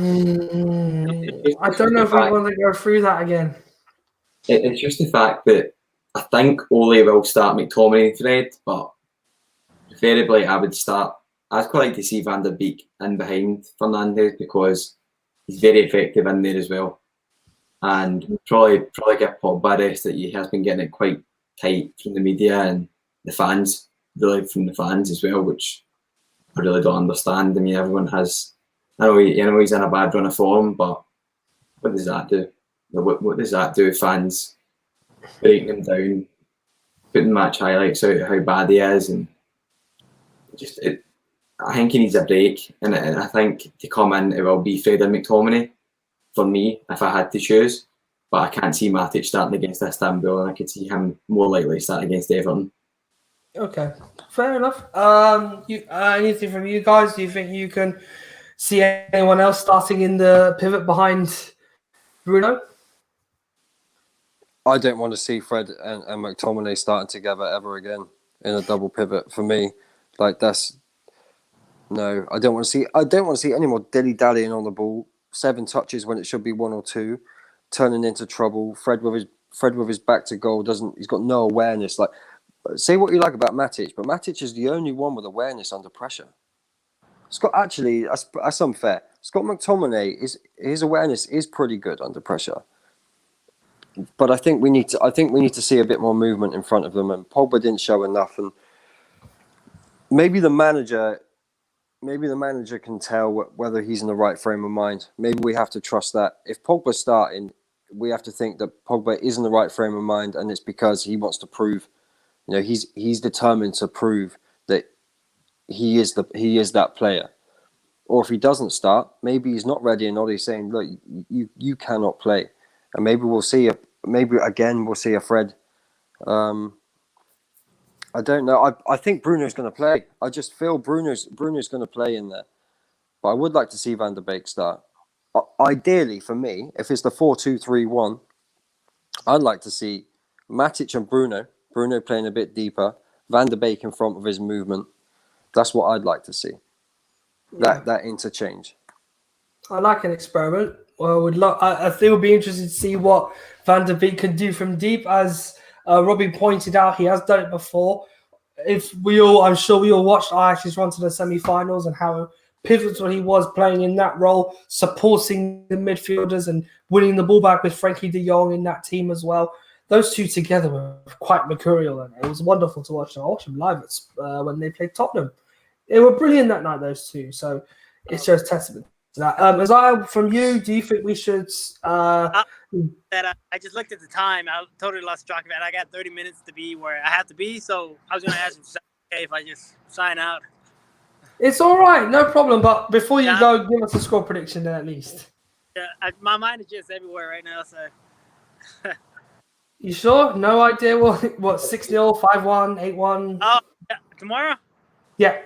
don't know if we want to go through that again. It's just the fact that I think Ole will start McTominay and Fred, but preferably I'd quite like to see Van der Beek in behind Fernandes because he's very effective in there as well. And probably give Pogba a rest that he has been getting it quite tight from the media and the fans, really from the fans as well, which I really don't understand. I mean, everyone has. I know he's in a bad run of form, but what does that do? What does that do? Fans breaking him down, putting match highlights out of how bad he is, and I think he needs a break. And I think to come in, it will be Fred and McTominay for me if I had to choose. But I can't see Matic starting against Istanbul, and I could see him more likely starting against Everton. Okay, fair enough. Anything from you guys? Do you think you can see anyone else starting in the pivot behind Bruno? I don't want to see Fred and McTominay starting together ever again in a double pivot. For me, I don't want to see any more dilly-dallying on the ball. 7 touches when it should be 1 or 2, turning into trouble. Fred with his back to goal he's got no awareness. Like, say what you like about Matic, but Matic is the only one with awareness under pressure. That's unfair. Scott McTominay his awareness is pretty good under pressure. But I think we need to see a bit more movement in front of them, and Pogba didn't show enough, and maybe the manager can tell whether he's in the right frame of mind. Maybe we have to trust that. If Pogba's starting, we have to think that Pogba is in the right frame of mind, and it's because he wants to prove, he's determined to prove that he is that player. Or if he doesn't start, maybe he's not ready, and Ollie's saying, "Look, you cannot play," and maybe we'll see a Fred. I don't know. I think Bruno's going to play. I just feel Bruno's going to play in there. But I would like to see Van der Beek start. Ideally, for me, if it's the 4-2-3-1, I'd like to see Matic and Bruno playing a bit deeper, Van der Beek in front of his movement. That's what I'd like to see. That interchange. I like an experiment. Well, I think it would be interesting to see what Van der Beek can do from deep. As Robbie pointed out, he has done it before. I'm sure we all watched Ajax's run to the semi-finals and how pivotal he was playing in that role, supporting the midfielders and winning the ball back with Frankie de Jong in that team as well. Those two together were quite mercurial, and it was wonderful to watch. I watched them live when they played Tottenham. They were brilliant that night, those two. So it shows testament to that. From you, do you think we should? I just looked at the time. I totally lost track of it. I got 30 minutes to be where I have to be. So I was going to ask if I just sign out. It's all right, no problem. But before you go, give us a score prediction then at least. Yeah, my mind is just everywhere right now. So. You sure? No idea what 6-0, 5-1, 8-1? Oh, yeah. Tomorrow? Yeah.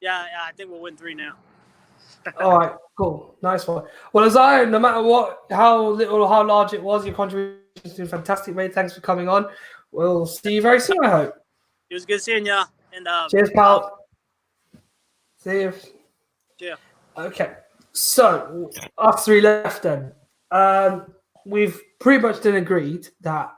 Yeah, I think we'll win 3 now. All right, cool, nice one. Well, Isaiah, no matter what, how little or how large it was, your contribution has been fantastic, mate. Thanks for coming on. We'll see you very soon, I hope. It was good seeing ya. And Cheers, pal. See you. yeah. Okay, so us three left then. We've pretty much then agreed that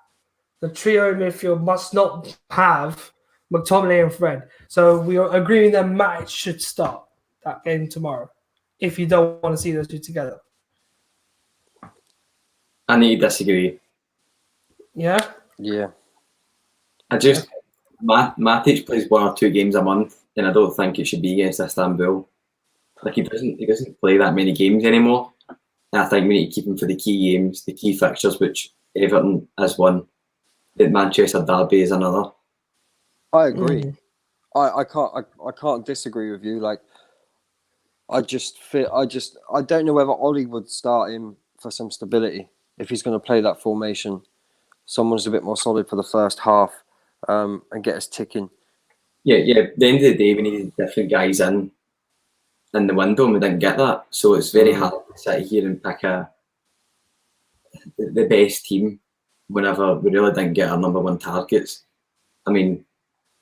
the trio midfield must not have McTominay and Fred. So we are agreeing that Matic should start that game tomorrow if you don't want to see those two together. I need to disagree. Yeah? Yeah. I just Matic plays 1 or 2 games a month, and I don't think it should be against Istanbul. Like he doesn't play that many games anymore. And I think we need to keep him for the key games, the key fixtures, which Everton has one. The Manchester Derby is another. I agree. I can't disagree with you. Like, I don't know whether Ollie would start him for some stability if he's going to play that formation. Someone's a bit more solid for the first half, and get us ticking. Yeah. At the end of the day, we needed different guys in the window, and we didn't get that. So it's very hard to sit here and pick the best team whenever we really didn't get our number one targets. I mean,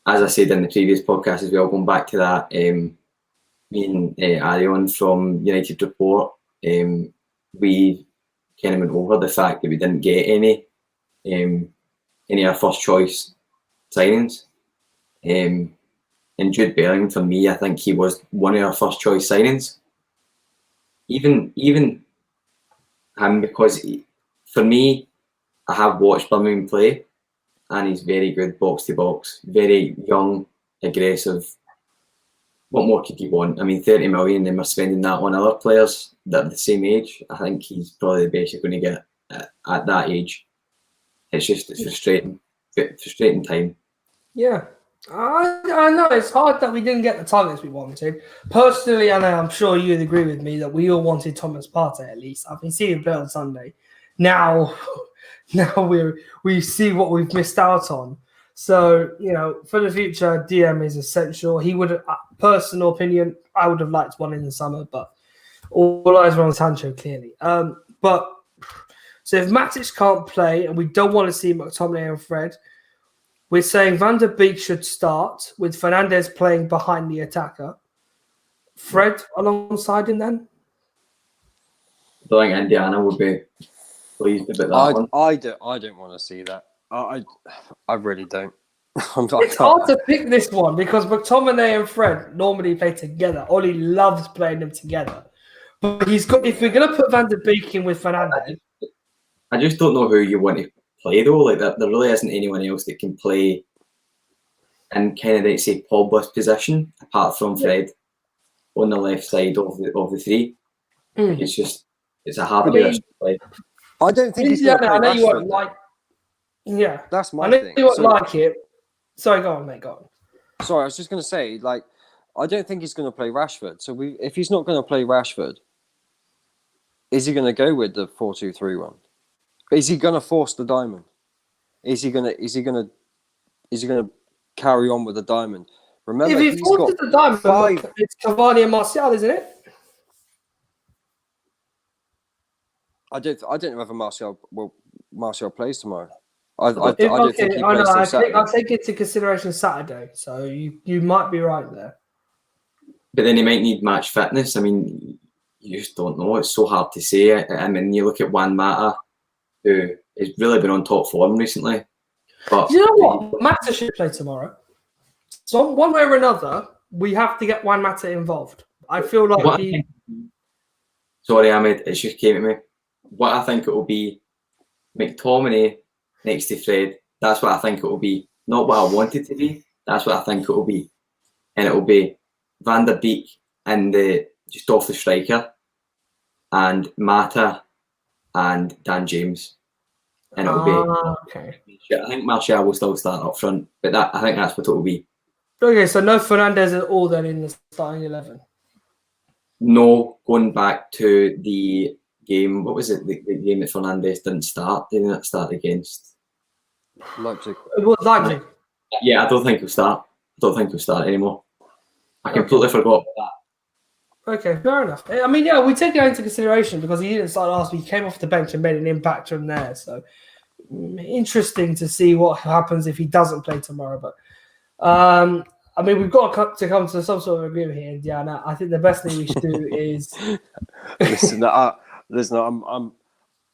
as I said in the previous podcast as well, going back to that, me and Arion from United Report, we kind of went over the fact that we didn't get any of our first choice signings. And Jude Bellingham, for me, I think he was one of our first choice signings. Even him, because for me, I have watched Birmingham play, and he's very good box to box, very young, aggressive. What more could you want? I mean, 30 million, and we're spending that on other players that are the same age. I think he's probably the best you're going to get at that age. It's frustrating time. Yeah. I know it's hard that we didn't get the targets we wanted. Personally, I know I'm sure you'd agree with me that we all wanted Thomas Partey at least. I've been seeing him play on Sunday. Now we see what we've missed out on. So, for the future, DM is essential. He would, personal opinion, I would have liked one in the summer, but all eyes were on Sancho clearly. But so if Matic can't play and we don't want to see McTominay and Fred, we're saying Van der Beek should start with Fernandes playing behind the attacker. Fred alongside him then? I don't think Indiana would be pleased about that one. I don't want to see that. I really don't. It's hard to pick this one because McTominay and Fred normally play together. Ollie loves playing them together. But if we're going to put Van der Beek in with Fernandes... I just don't know who you want to play though. Like there really isn't anyone else that can play in kind of, let's say, Pogba's position apart from Fred on the left side of the three. It's a hard to play. I don't think he's going to play. I know you won't like. Yeah, that's my thing. I know you won't like it. Sorry, go on, mate. Go on. Sorry, I was just going to say, like, I don't think he's going to play Rashford. So if he's not going to play Rashford, is he going to go with the 4-2-3-1? Is he going to force the diamond? Is he going to carry on with the diamond? Remember, if he forces the diamond, it's Cavani and Martial, isn't it? I don't know whether Martial plays tomorrow. I don't think he plays till Saturday. I take it into consideration Saturday, so you might be right there. But then he might need match fitness. I mean, you just don't know. It's so hard to say. I mean, you look at Juan Mata, who has really been on top form recently. But you know what? Mata should play tomorrow. So one way or another, we have to get Juan Mata involved. I feel like Sorry, Ahmed, it just came to me. What I think it will be, McTominay next to Fred. That's what I think it will be. Not what I want it to be. That's what I think it will be. And it will be Van der Beek and just off the striker, and Mata and Dan James. And it'll be okay. I think Martial will still start up front, but I think that's what it will be. Okay, so no Fernandes at all then in the starting 11? No, going back to the game, what was it? The game that Fernandes didn't start. Didn't it start against Leipzig? It was Leipzig. Yeah, I don't think he'll start. I don't think he'll start anymore. I completely forgot about Okay, fair enough. I mean, yeah, we take that into consideration because he didn't start last week. He came off the bench and made an impact from there. So interesting to see what happens if he doesn't play tomorrow. But I mean, we've got to come to some sort of agreement here, Indiana. I think the best thing we should do is listen.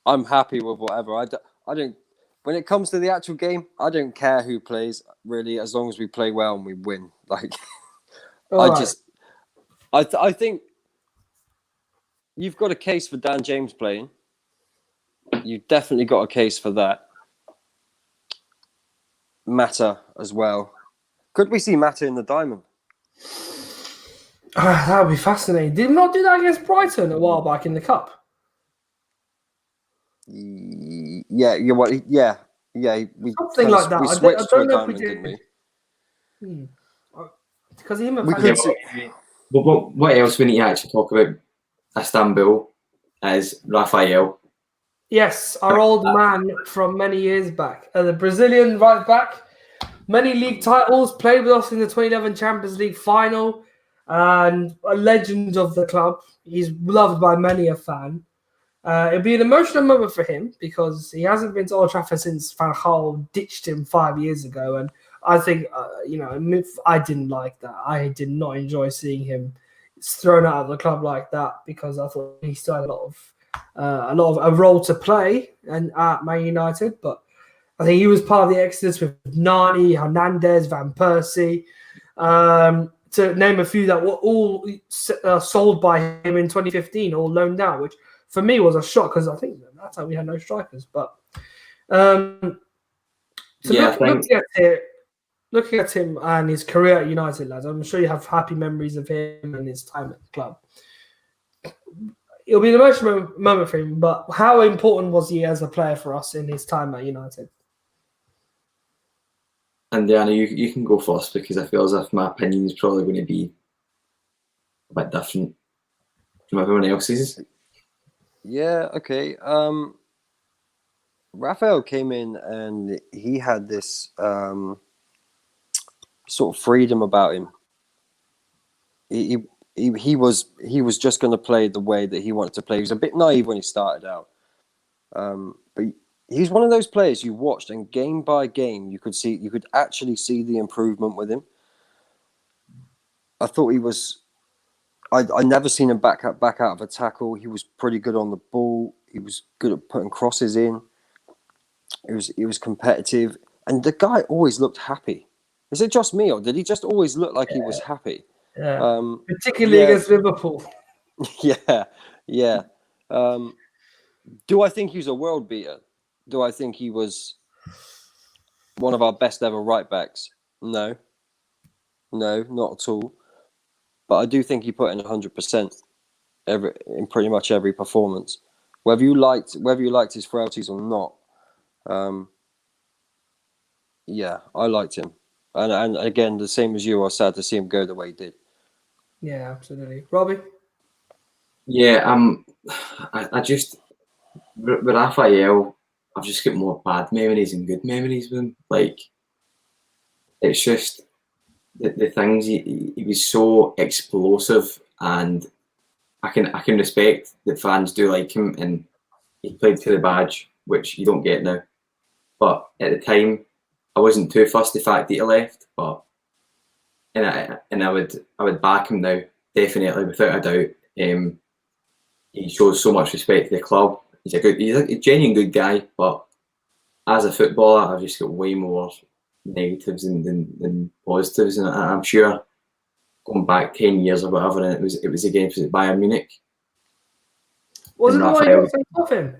I'm happy with whatever. I don't. When it comes to the actual game, I don't care who plays really, as long as we play well and we win. Like, I think you've got a case for Dan James playing. You've definitely got a case for that. Mata as well. Could we see Mata in the diamond? That would be fascinating. Did he not do that against Brighton a while back in the cup? Yeah. We something like that. We I switched to don't a know if we diamond, did. didn't we? Because him and We Van could Dijk- What else we need to actually talk about Istanbul is Rafael. Yes, our old man from many years back. The Brazilian right back. Many league titles, played with us in the 2011 Champions League final, and a legend of the club. He's loved by many a fan. It'll be an emotional moment for him because he hasn't been to Old Trafford since Van Gaal ditched him 5 years ago. And I think, I didn't like that. I did not enjoy seeing him thrown out of the club like that because I thought he still had a role to play and at Man United. But I think he was part of the exodus with Nani, Hernandez, Van Persie, to name a few that were all sold by him in 2015, all loaned out, which for me was a shock because I think that's how we had no strikers. But looking at him and his career at United, lads, I'm sure you have happy memories of him and his time at the club. It'll be an emotional moment for him, but how important was he as a player for us in his time at United? And Diana, you can go first because I feel as if my opinion is probably going to be a bit different from everyone else's. Yeah, okay. Raphael came in and he had this sort of freedom about him. He was just going to play the way that he wanted to play. He was a bit naive when he started out, but he's one of those players you watched, and game by game you could actually see the improvement with him. I thought he was. I never seen him back out of a tackle. He was pretty good on the ball. He was good at putting crosses in. He was competitive, and the guy always looked happy. Is it just me, or did he just always look like he was happy? Yeah. Particularly against Liverpool. Yeah. Do I think he's a world beater? Do I think he was one of our best ever right backs? No, not at all. But I do think he put in 100% in pretty much every performance, whether you liked his frailties or not. I liked him, and again, the same as you, I was sad to see him go the way he did. Yeah, absolutely, Robbie. Yeah, I just with Raphael, I've just got more bad memories and good memories with him. Like, it's just the things he was so explosive, and I can respect that fans do like him, and he played for the badge, which you don't get now. But at the time, I wasn't too fussed the fact that he left. But I would back him now, definitely, without a doubt. He shows so much respect to the club. He's a genuine good guy, but as a footballer, I've just got way more negatives than positives, and I'm sure going back 10 years or whatever, and it was against Bayern Munich. Was it the one you got sent off in?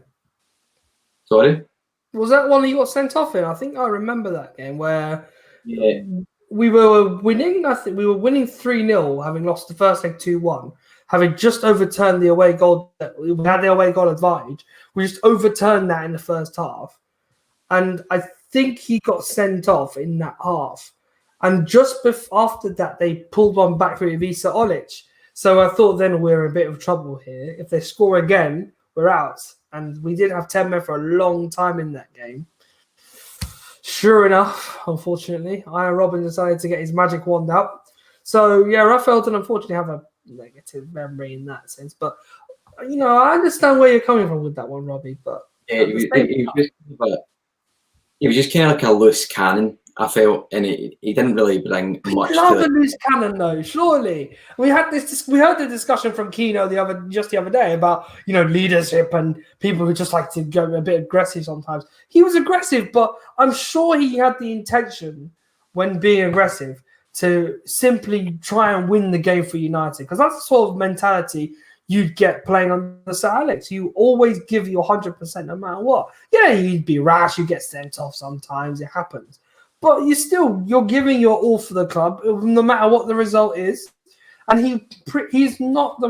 Sorry? Was that one you got sent off in? I think I remember that game where Yeah. we were winning. I think we were winning 3-0, having lost the first leg 2-1, having just overturned the away goal. We had the away goal advantage. We just overturned that in the first half. And I think he got sent off in that half. And just after that, they pulled one back for Ivica Olic. So I thought then we're in a bit of trouble here. If they score again, we're out. And we did have 10 men for a long time in that game. Sure enough, unfortunately, Ian Robin decided to get his magic wand out. So, yeah, Raphael did unfortunately have a negative memory in that sense. But I understand where you're coming from with that one, Robbie. But Yeah, he was just kind of like a loose cannon, I felt, and he didn't really bring much to love a it. loose cannon, though. Surely we had this. We heard the discussion from Keno the other day about leadership and people who just like to go a bit aggressive sometimes. He was aggressive, but I'm sure he had the intention when being aggressive to simply try and win the game for United, because that's the sort of mentality you'd get playing on the Sir Alex. You always give your 100% no matter what. Yeah, you'd be rash, you get sent off sometimes, it happens. But you're giving your all for the club, no matter what the result is. And he's not,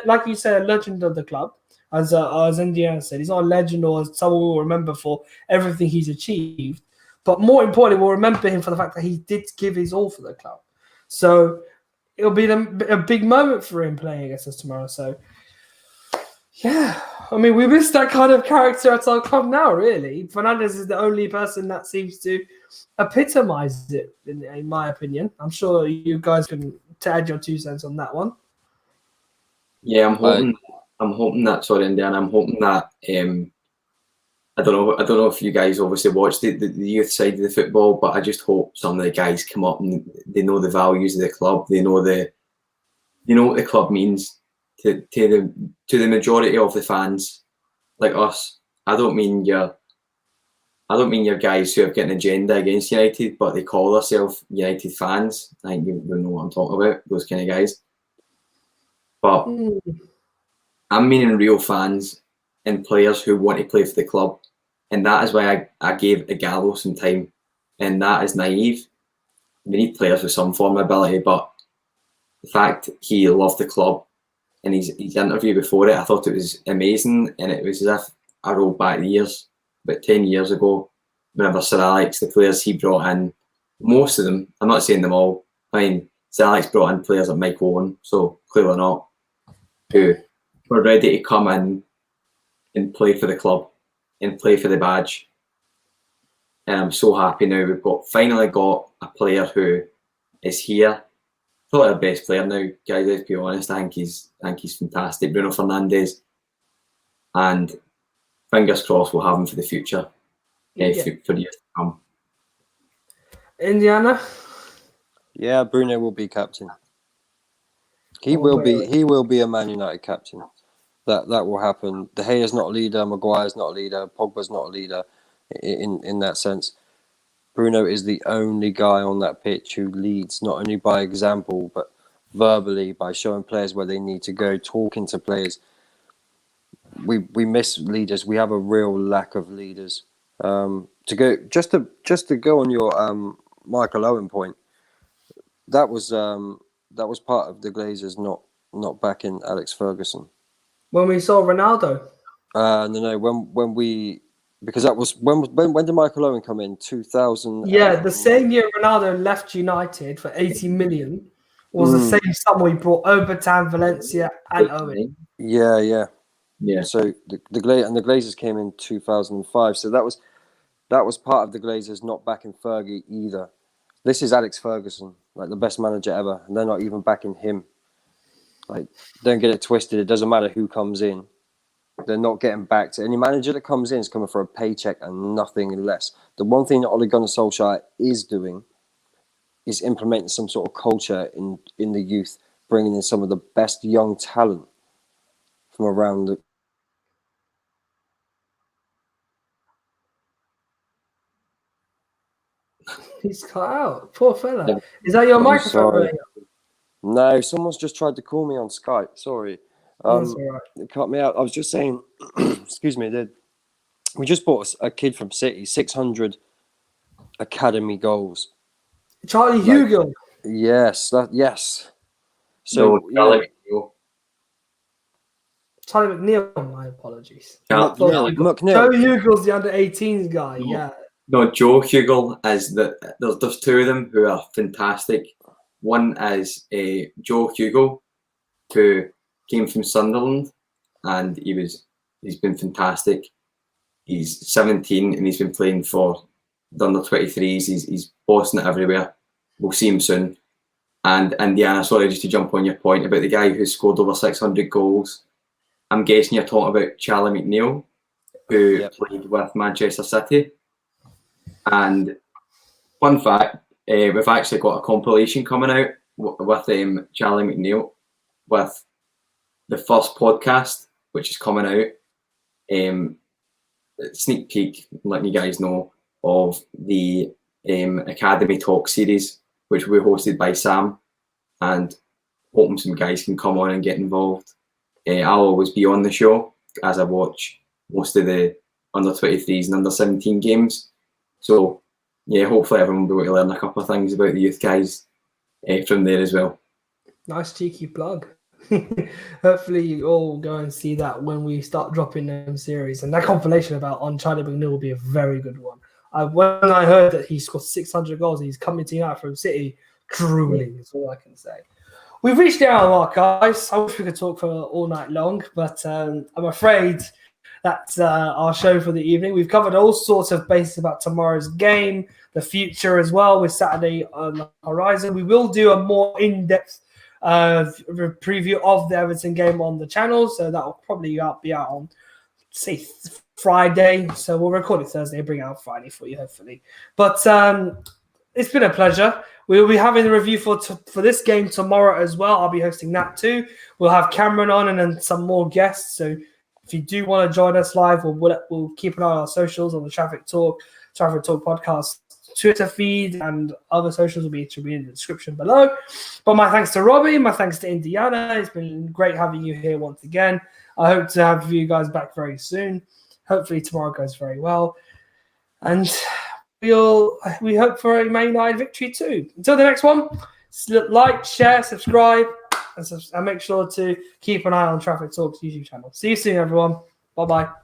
like you said, a legend of the club, as Indiana said. He's not a legend or someone we'll remember for everything he's achieved. But more importantly, we'll remember him for the fact that he did give his all for the club. So it'll be a big moment for him playing against us tomorrow. So, yeah. I mean, we missed that kind of character at our club now, really. Fernandes is the only person that seems to epitomise it, in my opinion. I'm sure you guys can add your 2 cents on that one. Yeah, I'm hoping that. Sorry, Indiana. I'm hoping that. I don't know if you guys obviously watch the youth side of the football, but I just hope some of the guys come up and they know the values of the club. They know what the club means to the majority of the fans like us. I don't mean your guys who have got an agenda against United, but they call themselves United fans. I think you know what I'm talking about, those kind of guys. But I'm meaning real fans and players who want to play for the club. And that is why I gave Igalo some time. And that is naive. We need players with some form of ability, but the fact he loved the club and his interview before it, I thought it was amazing. And it was as if I rolled back the years, about 10 years ago, whenever Sir Alex, the players he brought in, most of them, I'm not saying them all, I mean, Sir Alex brought in players like Mike Owen, so clearly not, who were ready to come in and play for the club and play for the badge. And I'm so happy now we've finally got a player who is here. Probably our best player now, guys, let's be honest. I think he's fantastic. Bruno Fernandes. And fingers crossed we'll have him for the future. For years to come. Indiana? Yeah, Bruno will be captain. He will be a Man United captain. That will happen. De Gea's not a leader, Maguire's not a leader, Pogba's not a leader in that sense. Bruno is the only guy on that pitch who leads, not only by example, but verbally, by showing players where they need to go, talking to players. We miss leaders. We have a real lack of leaders. To go on your Michael Owen point, that was part of the Glazers not backing Alex Ferguson. When we saw Ronaldo? No. When because that was when did Michael Owen come in? 2000. Yeah, the same year Ronaldo left United for 80 million was the same sum we brought Obertan, Valencia, and Owen. Yeah. Yeah. So the Glazers came in 2005. So that was part of the Glazers not backing Fergie either. This is Alex Ferguson, like the best manager ever, and they're not even backing him. Like, don't get it twisted. It doesn't matter who comes in. They're not getting backed. Any manager that comes in is coming for a paycheck and nothing less. The one thing that Ole Gunnar Solskjaer is doing is implementing some sort of culture in the youth, bringing in some of the best young talent from around the... He's cut out. Poor fella. Is that your microphone? Sorry. No, someone's just tried to call me on Skype. Sorry. That's all right. It cut me out. I was just saying, excuse me, we just bought a kid from City, 600 academy goals. Charlie Hugill. Yes. So, Charlie McNeil, my apologies. McNeil. Joe Hugill's the under-18s guy, yeah. No, Joe Hugel is there's 2 of them who are fantastic. One is Joe Hugel, who came from Sunderland, and he's been fantastic. He's 17 and he's been playing for the under-23s. He's bossing it everywhere. We'll see him soon. And Indiana, sorry, just to jump on your point about the guy who scored over 600 goals. I'm guessing you're talking about Charlie McNeil, who played with Manchester City. And fun fact, we've actually got a compilation coming out with Charlie McNeil, with the first podcast, which is coming out. Sneak peek, letting you guys know, of the Academy Talk series, which will be hosted by Sam, and hoping some guys can come on and get involved. I'll always be on the show as I watch most of the under 23s and under 17 games. So yeah, hopefully everyone will be able to learn a couple of things about the youth guys from there as well. Nice cheeky plug. Hopefully you all go and see that when we start dropping them series. And that compilation on Charlie McNeil will be a very good one. When I heard that he scored 600 goals and he's coming to United from City, drooling is all I can say. We've reached the hour mark, guys. I wish we could talk for all night long, but I'm afraid that's our show for the evening. We've covered all sorts of bases about tomorrow's game, the future as well, with Saturday on the horizon. We will do a more in-depth preview of the Everton game on the channel, so that will probably be out on, say, Friday. So we'll record it Thursday and bring it out Friday for you, hopefully. But it's been a pleasure. We'll be having the review for this game tomorrow as well. I'll be hosting that too. We'll have Cameron on and then some more guests. So if you do want to join us live, we'll keep an eye on our socials, on the Traffic Talk podcast Twitter feed, and other socials will be in the description below. But my thanks to Robbie, my thanks to Indiana. It's been great having you here once again. I hope to have you guys back very soon. Hopefully tomorrow goes very well. And we hope for a Man United victory too. Until the next one, like, share, subscribe, and make sure to keep an eye on Traffic Talk's YouTube channel. See you soon, everyone. Bye-bye.